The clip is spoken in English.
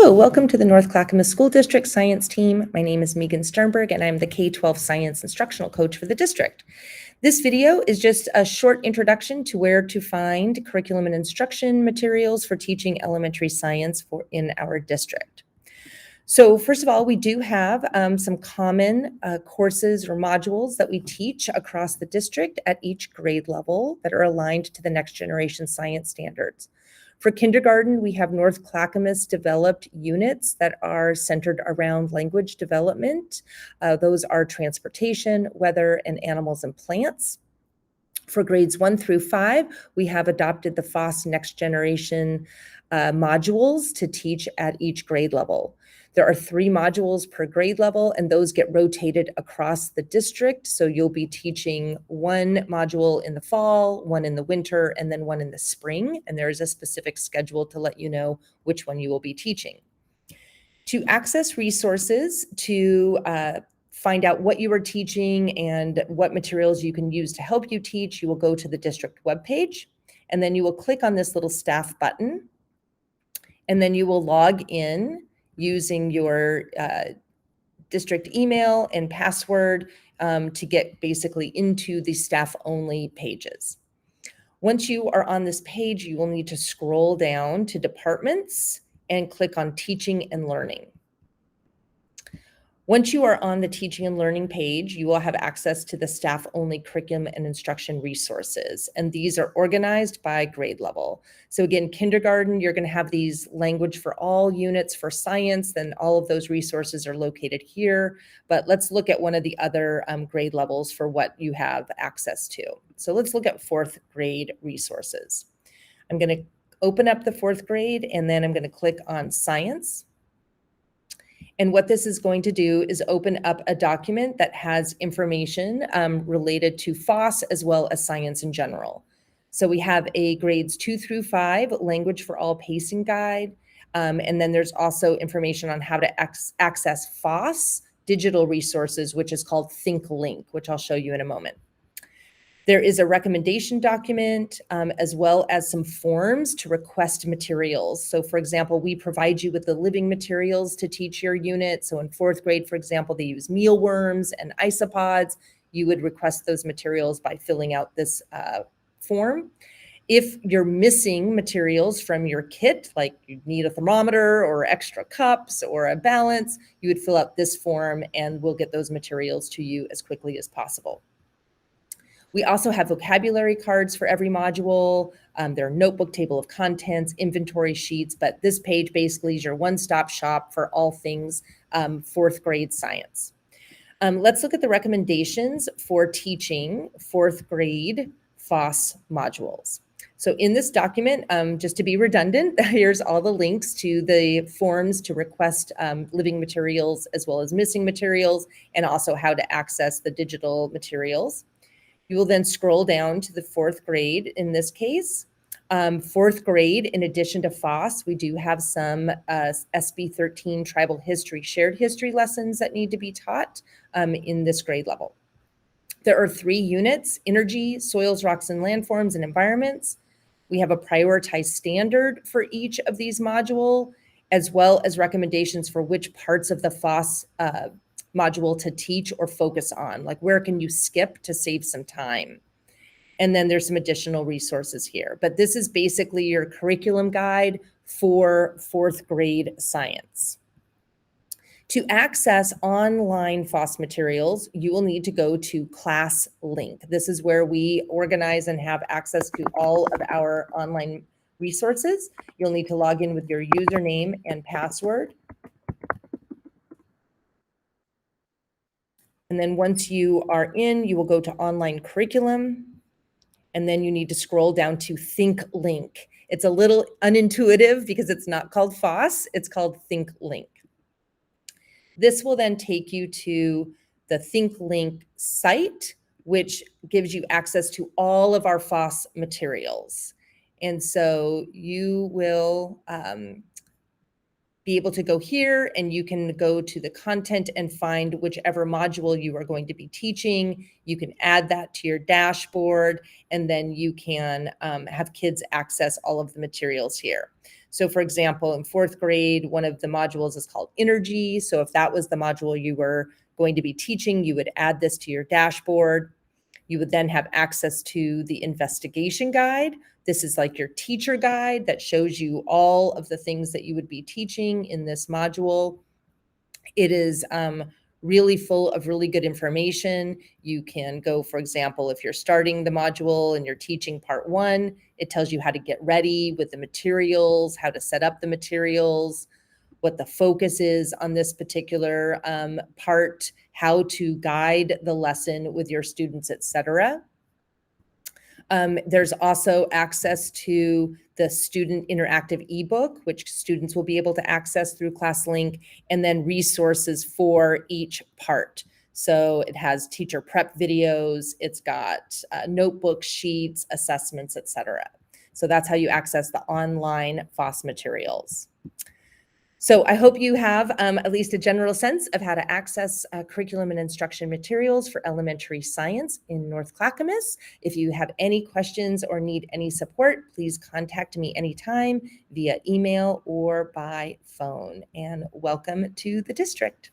Hello, welcome to the North Clackamas School District Science Team. My name is Megan Sternberg and I'm the K-12 Science Instructional Coach for the district. This video is just a short introduction to where to find curriculum and instruction materials for teaching elementary science in our district. So first of all, we do have some common courses or modules that we teach across the district at each grade level that are aligned to the next generation science standards. For kindergarten, we have North Clackamas developed units that are centered around language development. Those are transportation, weather, and animals and plants. For grades 1 through 5, we have adopted the FOSS Next Generation modules to teach at each grade level. There are 3 modules per grade level, and those get rotated across the district. So you'll be teaching 1 module in the fall, 1 in the winter, and then 1 in the spring. And there is a specific schedule to let you know which one you will be teaching. To access resources, to find out what you are teaching and what materials you can use to help you teach, you will go to the district webpage, and then you will click on this little staff button, and then you will log in using your district email and password to get basically into the staff-only pages. Once you are on this page, you will need to scroll down to departments and click on teaching and learning. Once you are on the teaching and learning page, you will have access to the staff-only curriculum and instruction resources, and these are organized by grade level. So again, kindergarten, you're going to have these language for all units for science, then all of those resources are located here. But let's look at one of the other grade levels for what you have access to. So let's look at 4th grade resources. I'm going to open up the 4th grade, and then I'm going to click on science. And what this is going to do is open up a document that has information related to FOSS as well as science in general. So we have a grades 2 through 5 language for all pacing guide. And then there's also information on how to access FOSS digital resources, which is called ThinkLink, which I'll show you in a moment. There is a recommendation document as well as some forms to request materials. So for example, we provide you with the living materials to teach your unit. So in 4th grade, for example, they use mealworms and isopods. You would request those materials by filling out this form. If you're missing materials from your kit, like you need a thermometer or extra cups or a balance, you would fill out this form and we'll get those materials to you as quickly as possible. We also have vocabulary cards for every module. There are notebook table of contents, inventory sheets, but this page basically is your one-stop shop for all things 4th grade science. Let's look at the recommendations for teaching 4th grade FOSS modules. So in this document, just to be redundant, here's all the links to the forms to request living materials as well as missing materials, and also how to access the digital materials. You will then scroll down to the 4th grade in this case. 4th grade, in addition to FOSS, we do have some SB 13 tribal history, shared history lessons that need to be taught in this grade level. There are 3 units: energy, soils, rocks, and landforms, and environments. We have a prioritized standard for each of these modules, as well as recommendations for which parts of the FOSS module to teach or focus on, like where can you skip to save some time. And then there's some additional resources here, but this is basically your curriculum guide for 4th grade science. To access online FOSS materials, you will need to go to ClassLink. This is where we organize and have access to all of our online resources. You'll need to log in with your username and password. And then once you are in, you will go to online curriculum, and then you need to scroll down to ThinkLink. It's a little unintuitive because it's not called FOSS, it's called ThinkLink. This will then take you to the ThinkLink site, which gives you access to all of our FOSS materials. And so you will be able to go here and you can go to the content and find whichever module you are going to be teaching. You can add that to your dashboard, and then you can have kids access all of the materials here. So for example, in 4th grade, one of the modules is called Energy. So if that was the module you were going to be teaching, you would add this to your dashboard. You would then have access to the investigation guide. This is like your teacher guide that shows you all of the things that you would be teaching in this module. It is really full of really good information. You can go, for example, if you're starting the module and you're teaching part 1, it tells you how to get ready with the materials, how to set up the materials, what the focus is on this particular part, how to guide the lesson with your students, etc. There's also access to the student interactive ebook, which students will be able to access through ClassLink, and then resources for each part. So it has teacher prep videos, it's got notebook sheets, assessments, etc. So that's how you access the online FOSS materials. So I hope you have at least a general sense of how to access curriculum and instruction materials for elementary science in North Clackamas. If you have any questions or need any support, please contact me anytime via email or by phone. And welcome to the district.